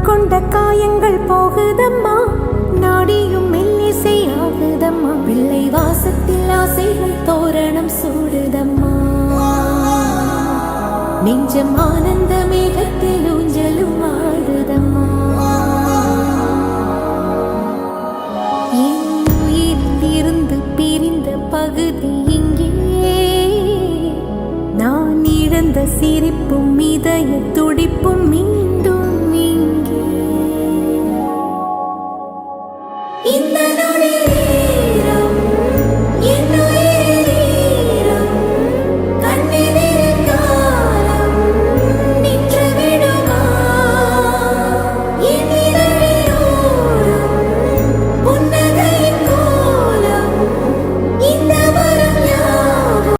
கொண்ட காயங்கள் போகுதம்மா, நாடியும் மெல்லிசை ஆகுதம்மா, பிள்ளை வாசத்தில் ஆசைகள் தோரணம் சூடுதம்மா, நெஞ்சம் ஆனந்த மேகத்தில் ஊஞ்சலும் ஆடுதம்மா. என் உயிரிலிருந்து பிரிந்த பகுதி இங்கே, நான் இழந்த சிரிப்பும் இதயத்துடன்